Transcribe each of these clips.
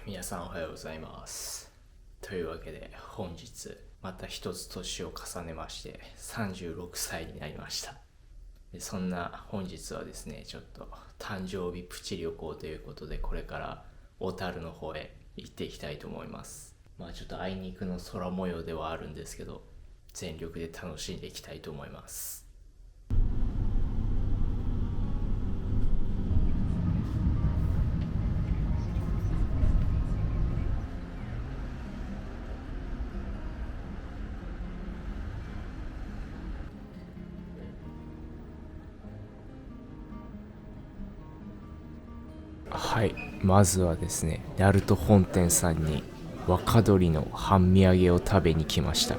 皆さんおはようございます。というわけで本日また一つ年を重ねまして36歳になりました。でそんな本日はですね、ちょっと誕生日プチ旅行ということで、これから小樽の方へ行っていきたいと思います。ちょっとあいにくの空模様ではあるんですけど、全力で楽しんでいきたいと思います。はい、まずはですね、鳴門本店さんに若鶏の半身揚げを食べに来ました。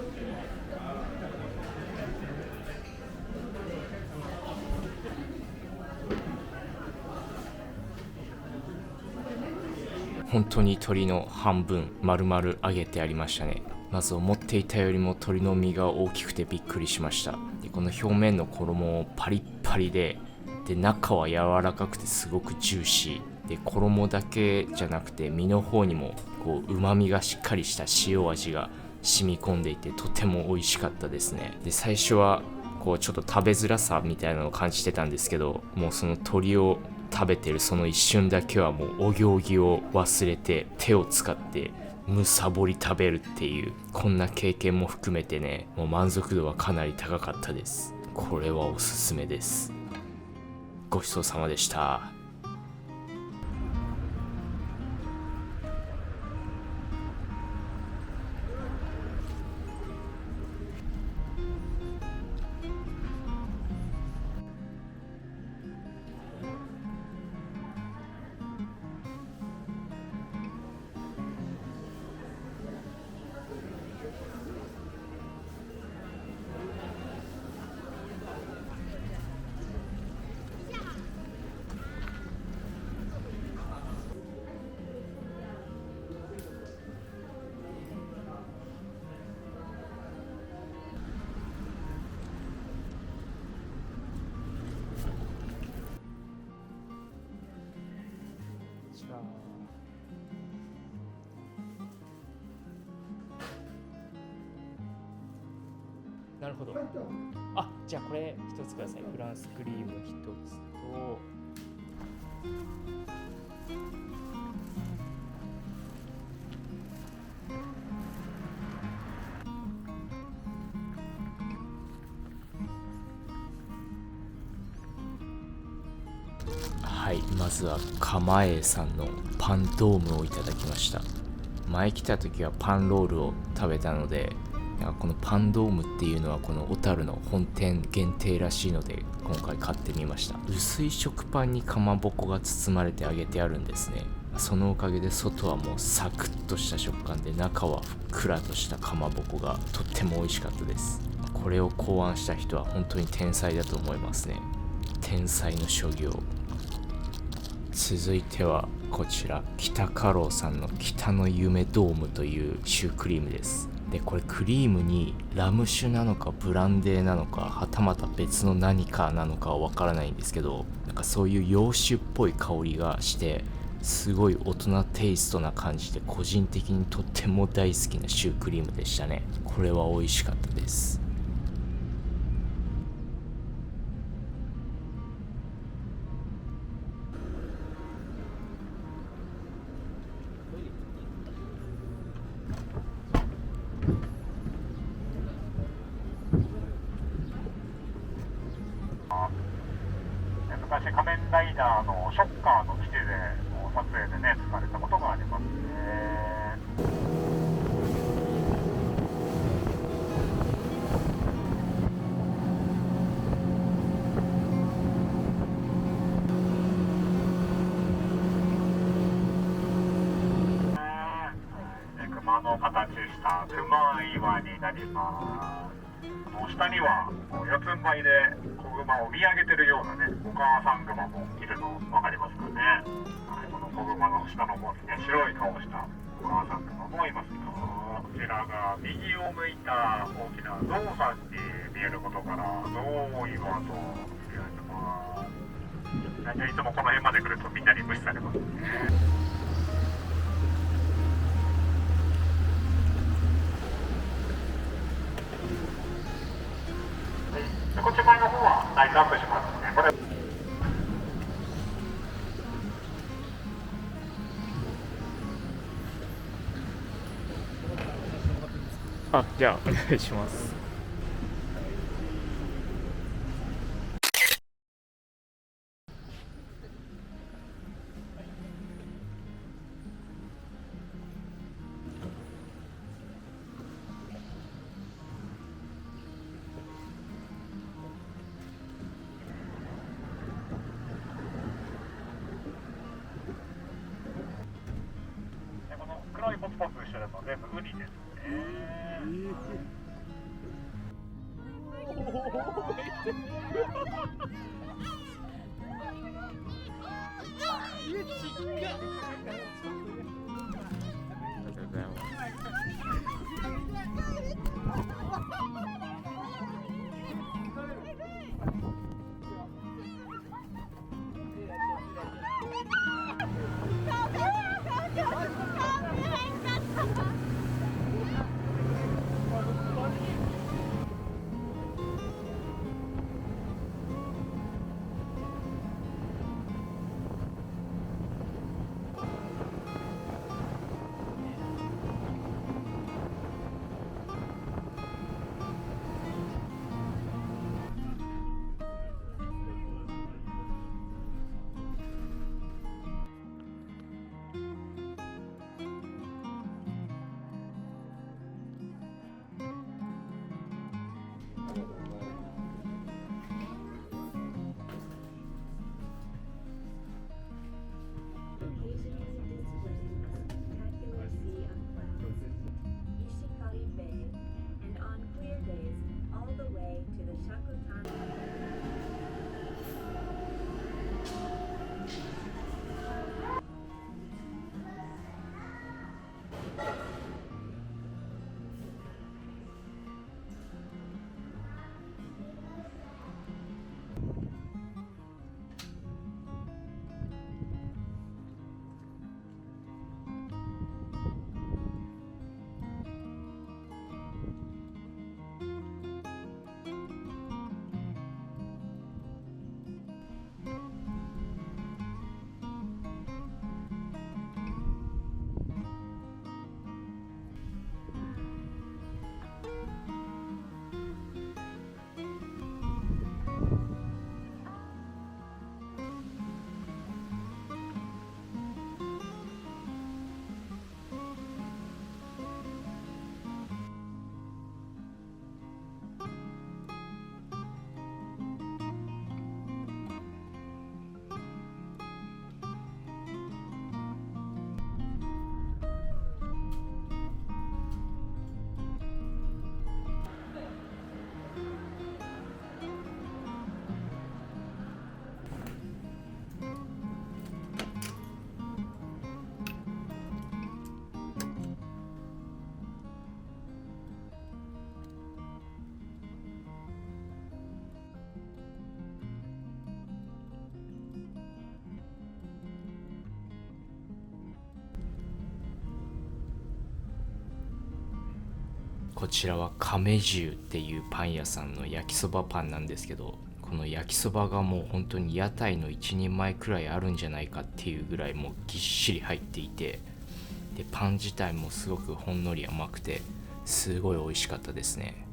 本当に鶏の半分丸々揚げてありましたね。まず思っていたよりも鶏の身が大きくてびっくりしました。でこの表面の衣パリッパリで、中は柔らかくてすごくジューシーで、衣だけじゃなくて身の方にも旨味がしっかりした塩味が染み込んでいて、とても美味しかったですね。で最初はちょっと食べづらさみたいなのを感じてたんですけど、もうその鶏を食べてるその一瞬だけはもうお行儀を忘れて手を使ってむさぼり食べるっていう、こんな経験も含めてね、もう満足度はかなり高かったです。これはおすすめです。ごちそうさまでした。なるほど。じゃあこれ一つください。フランスクリーム一つと、はい、まずは釜栄さんのパンドームをいただきました。前来た時はパンロールを食べたので、このパンドームっていうのはこの小樽の本店限定らしいので、今回買ってみました。薄い食パンにかまぼこが包まれて揚げてあるんですね。そのおかげで外はもうサクッとした食感で、中はふっくらとしたかまぼこがとっても美味しかったです。これを考案した人は本当に天才だと思いますね。天才の所業。続いてはこちら北家老さんの北の夢ドームというシュークリームです。でこれクリームにラム酒なのかブランデーなのか、はたまた別の何かなのかはわからないんですけど、そういう洋酒っぽい香りがして、すごい大人テイストな感じで、個人的にとっても大好きなシュークリームでしたね。これは美味しかったです。昔仮面ライダーのショッカーの基地で撮影でね使われたことがありますね。熊の形した熊岩になります。下には四つん這いで子熊を見上げてるようなね、お母さん熊もいるの分かりますかね。この子熊の下の方にね、白い顔をしたお母さん熊もいますよ。こちらが右を向いた大きな象さんに見えることから象岩と言われてます。大体いつもこの辺まで来るとみんなに無視されますね。こっち前の方はライトアップしますので、これあ、じゃあお願いします。この黒いポツポツしてるの全部ウニですね。Ishikari Bay, and on clear days, all the way to the Shakotan. こちらは亀十っていうパン屋さんの焼きそばパンなんですけど、この焼きそばがもう本当に屋台の一人前くらいあるんじゃないかっていうぐらいもうぎっしり入っていて、でパン自体もすごくほんのり甘くてすごい美味しかったですね。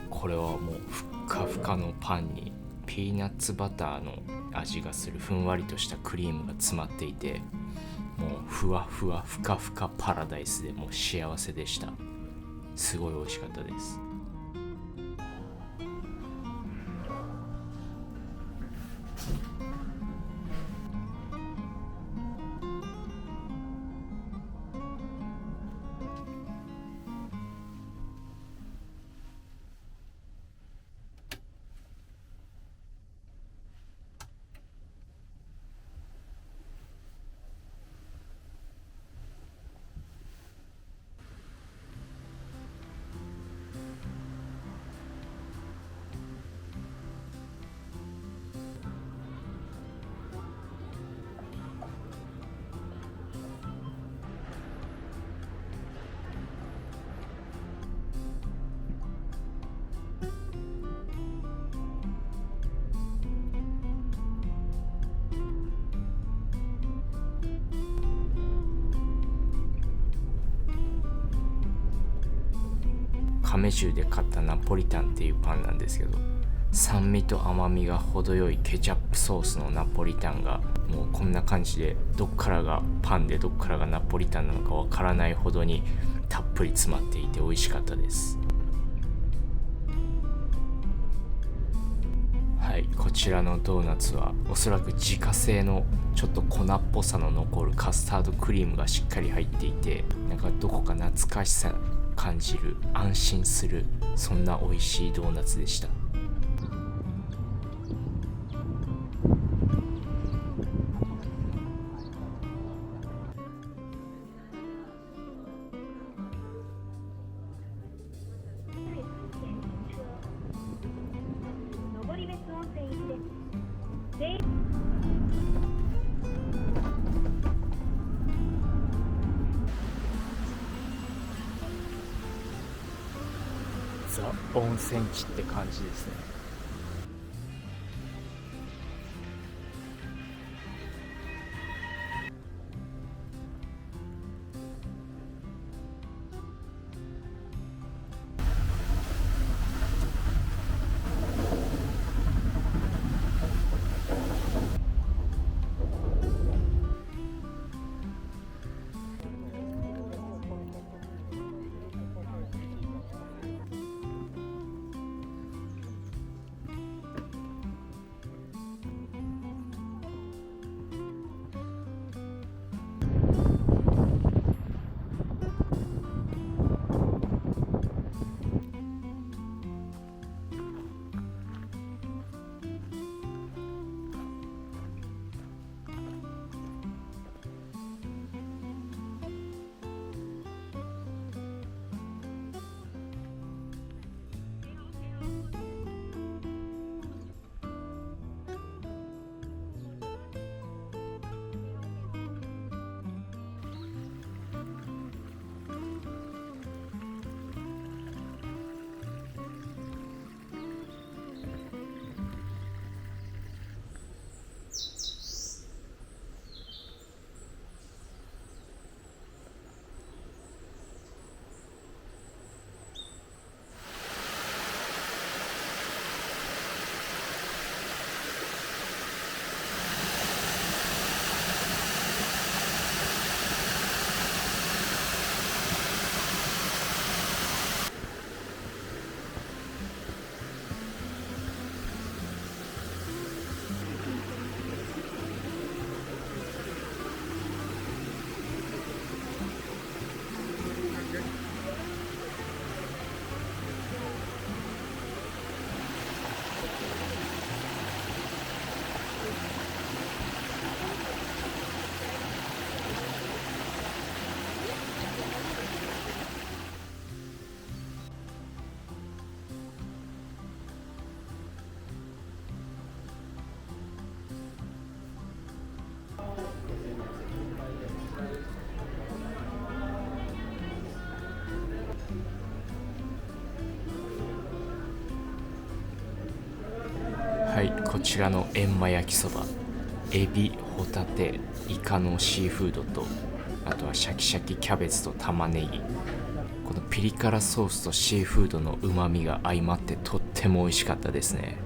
これはもうふっかふかのパンにピーナッツバターの味がするふんわりとしたクリームが詰まっていて、もうふわふわふかふかパラダイスでもう幸せでした。すごい美味しかったです。亀十で買ったナポリタンっていうパンなんですけど、酸味と甘みが程よいケチャップソースのナポリタンがもうこんな感じで、どっからがパンでどっからがナポリタンなのかわからないほどにたっぷり詰まっていて美味しかったです。はい、こちらのドーナツはおそらく自家製のちょっと粉っぽさの残るカスタードクリームがしっかり入っていて、なんかどこか懐かしさ感じる、安心する、そんな美味しいドーナツでした。登別温泉行きです。ザ・温泉地って感じですね。はい、こちらの閻魔焼きそば、エビ、ホタテ、イカのシーフードと、あとはシャキシャキキャベツと玉ねぎ、このピリ辛ソースとシーフードのうまみが相まってとっても美味しかったですね。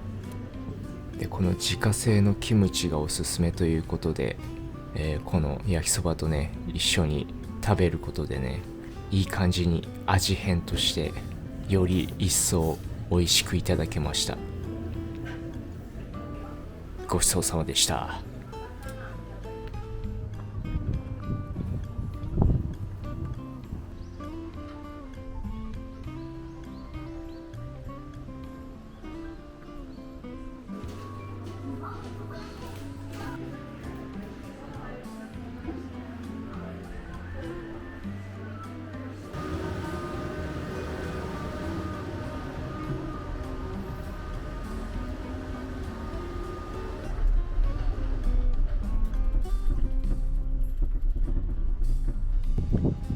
でこの自家製のキムチがおすすめということで、この焼きそばとね一緒に食べることでね、いい感じに味変としてより一層美味しくいただけました。ごちそうさまでした。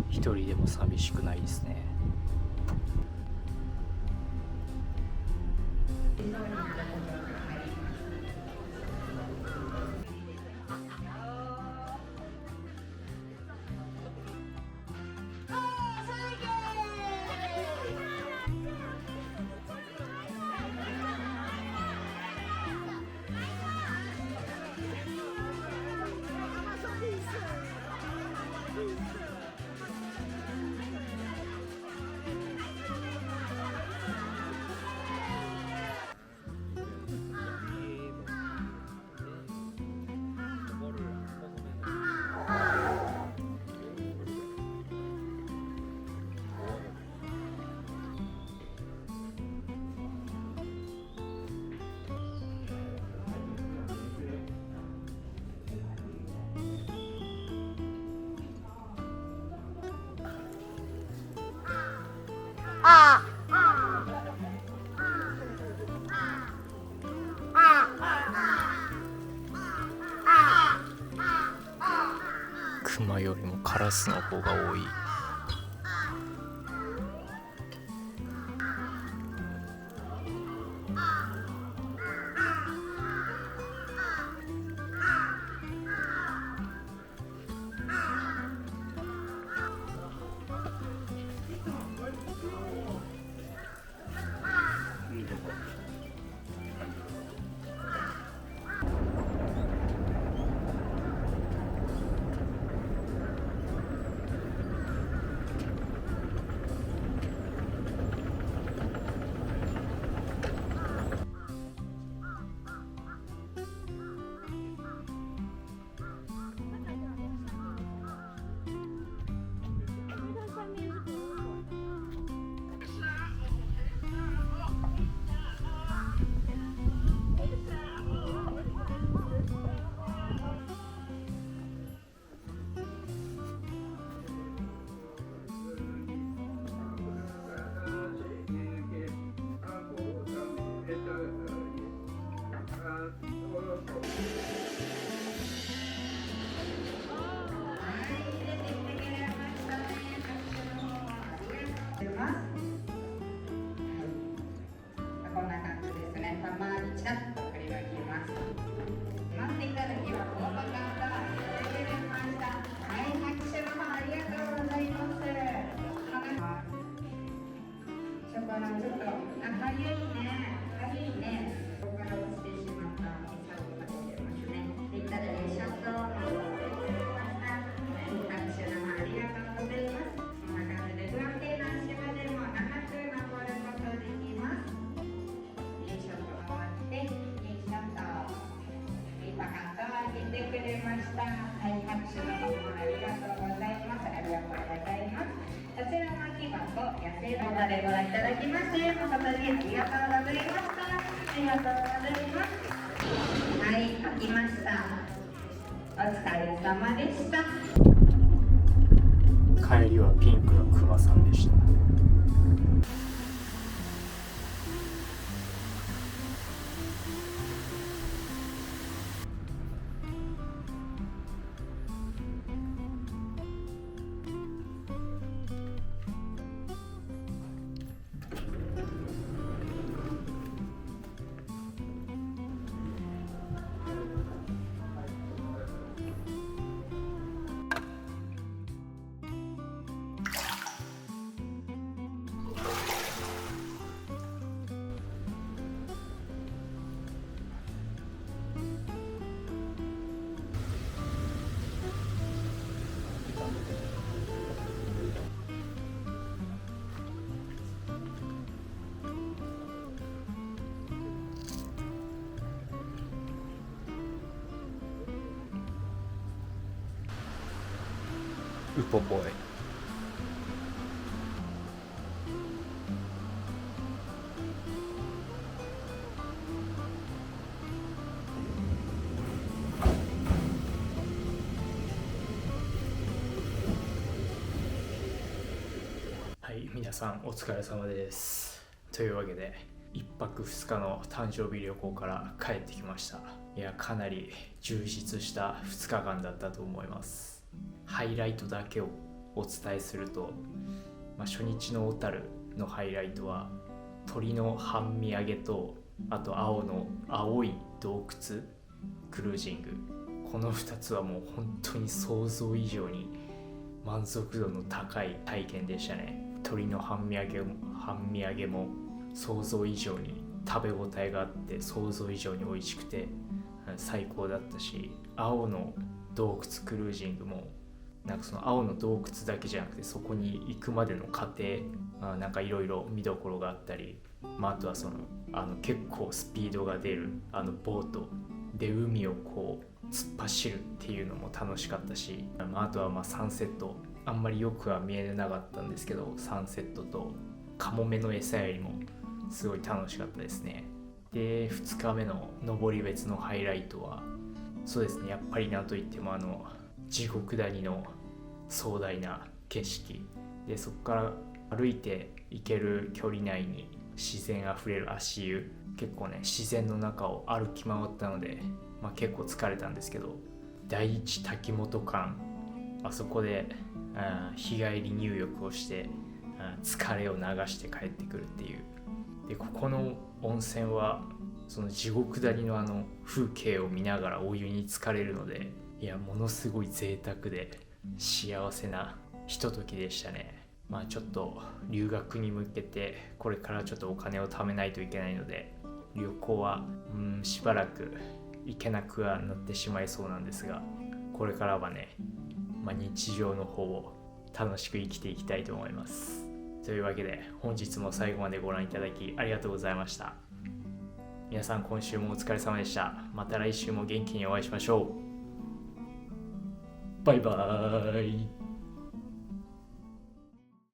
一人でも寂しくないですね。クマよりもカラスの方が多い。こんな感じですね。たまにちらっと振り向きます。待っていただきはこの方いただきました。はい、拍手の方ありがとうございます。ショコラちょっとかゆいね。かゆいね。ここから落ちてしまった餌を食べてますね。いただきシャットを持ってきました。拍手の方ありがとうございます。こんな感じで不安定な足場でも長く登ることできます。いいショットが終わって、いいショット。いいパカッと開けてくれました。はい、拍手の方もありがとうございます。ありがとうございます。こちらの木箱、野生動画でご覧いただきまして、誠にありがとうございました。ありがとうございます。はい、書きました。お疲れ様でした。帰りはピンクのクマさんでした。ウポポイ。はい、皆さんお疲れ様です。というわけで1泊2日の誕生日旅行から帰ってきました。いや、かなり充実した2日間だったと思います。ハイライトだけをお伝えすると、初日の小樽のハイライトは鳥の半身揚げと、あと青い洞窟クルージング、この2つはもう本当に想像以上に満足度の高い体験でしたね。鳥の半身揚げも想像以上に食べ応えがあって、想像以上に美味しくて最高だったし、青の洞窟クルージングもなんかその青の洞窟だけじゃなくて、そこに行くまでの過程、なんかいろいろ見どころがあったり、あとはその結構スピードが出るボートで海をこう突っ走るっていうのも楽しかったし、あとはサンセット、あんまりよくは見えなかったんですけど、サンセットとカモメの餌やりもすごい楽しかったですね。で、2日目の登別のハイライトはそうですね、やっぱりなんといっても地獄谷の壮大な景色で、そこから歩いて行ける距離内に自然あふれる足湯、結構ね自然の中を歩き回ったので、結構疲れたんですけど、第一滝本館、あそこで日帰り入浴をして疲れを流して帰ってくるっていう。でここの温泉はその地獄谷の風景を見ながらお湯に浸かれるので、いやものすごい贅沢で幸せなひとときでしたね。ちょっと留学に向けてこれからちょっとお金を貯めないといけないので、旅行はしばらく行けなくはなってしまいそうなんですが、これからはね、日常の方を楽しく生きていきたいと思います。というわけで本日も最後までご覧いただきありがとうございました。皆さん今週もお疲れ様でした。また来週も元気にお会いしましょう。バイバーイ。